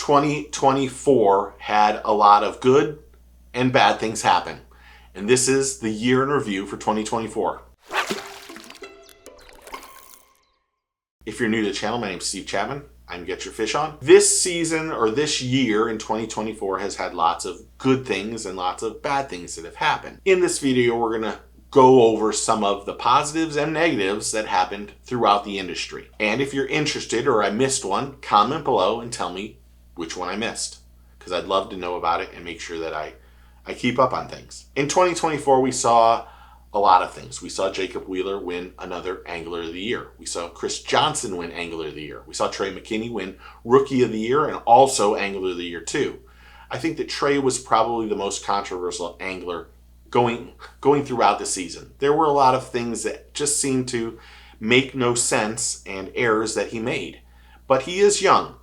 2024 had a lot of good and bad things happen. And this is the year in review for 2024. If you're new to the channel, my name is Steve Chapman. I'm Get Your Fish On. This season, or this year in 2024, has had lots of good things and lots of bad things that have happened. In this video, we're going to go over some of the positives and negatives that happened throughout the industry. And if you're interested or I missed one, comment below and tell me which one I missed, because I'd love to know about it and make sure that I keep up on things. In 2024, we saw a lot of things. We saw Jacob Wheeler win another Angler of the Year. We saw Chris Johnson win Angler of the Year. We saw Trey McKinney win Rookie of the Year and also Angler of the Year too. I think that Trey was probably the most controversial angler going throughout the season. There were a lot of things that just seemed to make no sense and errors that he made. But he is young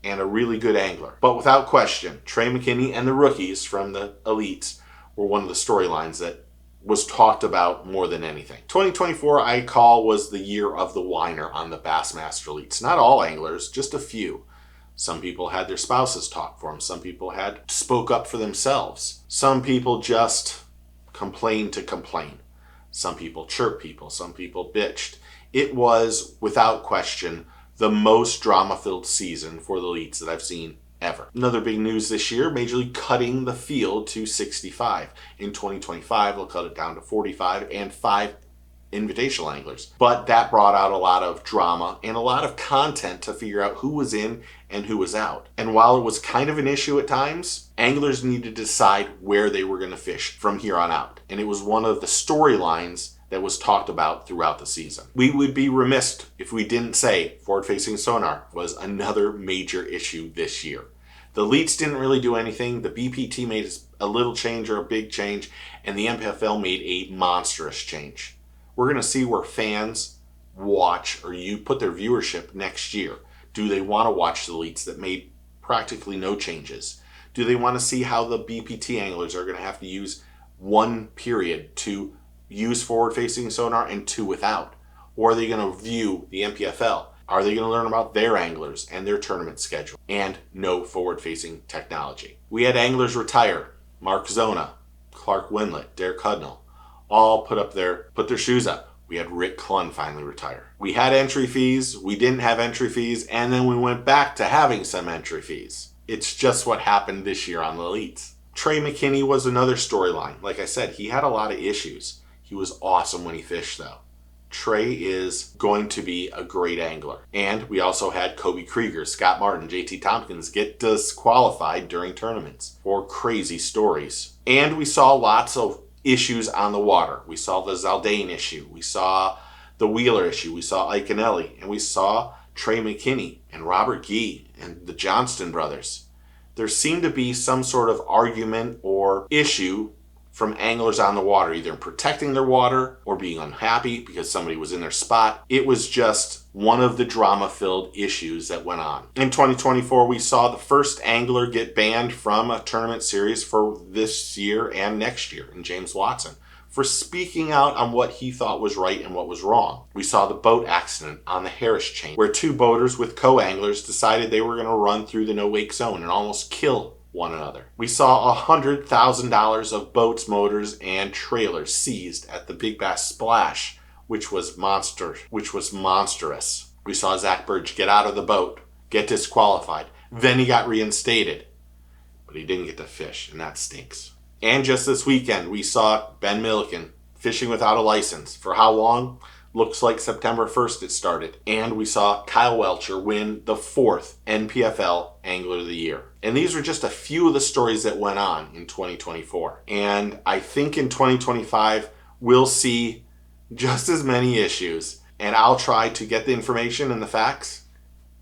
and a really good angler. But without question, Trey McKinney and the rookies from the Elites were one of the storylines that was talked about more than anything. 2024 I call was the year of the whiner on the Bassmaster Elites. Not all anglers, just a few. Some people had their spouses talk for them. Some people had spoke up for themselves. Some people just complained to complain. Some people chirped people. Some people bitched. It was, without question, the most drama-filled season for the Elites that I've seen ever. Another big news this year, Major League cutting the field to 65. In 2025, they'll cut it down to 45 and 5 invitational anglers. But that brought out a lot of drama and a lot of content to figure out who was in and who was out. And while it was kind of an issue at times, anglers needed to decide where they were going to fish from here on out. And it was one of the storylines that was talked about throughout the season. We would be remiss if we didn't say forward-facing sonar was another major issue this year. The Elites didn't really do anything. The BPT made a little change or a big change, and the MPFL made a monstrous change. We're going to see where fans watch or you put their viewership next year. Do they want to watch the Elites that made practically no changes? Do they want to see how the BPT anglers are going to have to use one period to use forward-facing sonar and two without? Or are they going to view the MPFL? Are they going to learn about their anglers and their tournament schedule and no forward-facing technology? We had anglers retire. Mark Zona, Clark Winlet, Derek Hudnall, all put their shoes up. We had Rick Clunn finally retire. We had entry fees, we didn't have entry fees, and then we went back to having some entry fees. It's just what happened this year on the Elites. Trey McKinney was another storyline. Like I said, he had a lot of issues. He was awesome when he fished, though. Trey is going to be a great angler. And we also had Kobe Krieger, Scott Martin, JT Tompkins get disqualified during tournaments for crazy stories. And we saw lots of issues on the water. We saw the Zaldane issue. We saw the Wheeler issue. We saw Iaconelli. And we saw Trey McKinney and Robert Gee and the Johnston brothers. There seemed to be some sort of argument or issue from anglers on the water, either protecting their water or being unhappy because somebody was in their spot. It was just one of the drama-filled issues that went on. In 2024, we saw the first angler get banned from a tournament series for this year and next year in James Watson for speaking out on what he thought was right and what was wrong. We saw the boat accident on the Harris chain where two boaters with co-anglers decided they were going to run through the no-wake zone and almost kill one another. We saw $100,000 of boats, motors, and trailers seized at the Big Bass Splash, which was monstrous. We saw Zach Burge get out of the boat, get disqualified. Then he got reinstated, but he didn't get to fish, and that stinks. And just this weekend, we saw Ben Milliken fishing without a license. For how long? Looks like September 1st it started. And we saw Kyle Welcher win the 4th NPFL Angler of the Year. And these were just a few of the stories that went on in 2024. And I think in 2025, we'll see just as many issues. And I'll try to get the information and the facts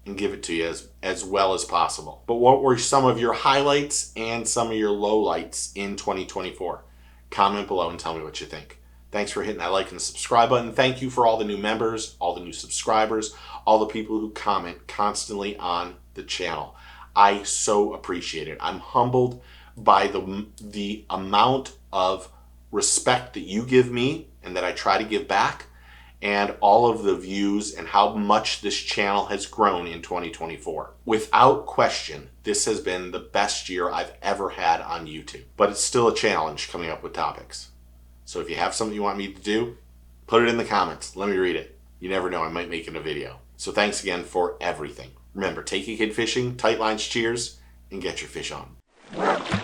and give it to you as well as possible. But what were some of your highlights and some of your lowlights in 2024? Comment below and tell me what you think. Thanks for hitting that like and subscribe button. Thank you for all the new members, all the new subscribers, all the people who comment constantly on the channel. I so appreciate it. I'm humbled by the amount of respect that you give me and that I try to give back. and all of the views and how much this channel has grown in 2024. Without question, this has been the best year I've ever had on YouTube. But it's still a challenge coming up with topics. So if you have something you want me to do, put it in the comments. Let me read it. You never know, I might make it a video. So thanks again for everything. Remember, take a kid fishing, tight lines, cheers, and get your fish on.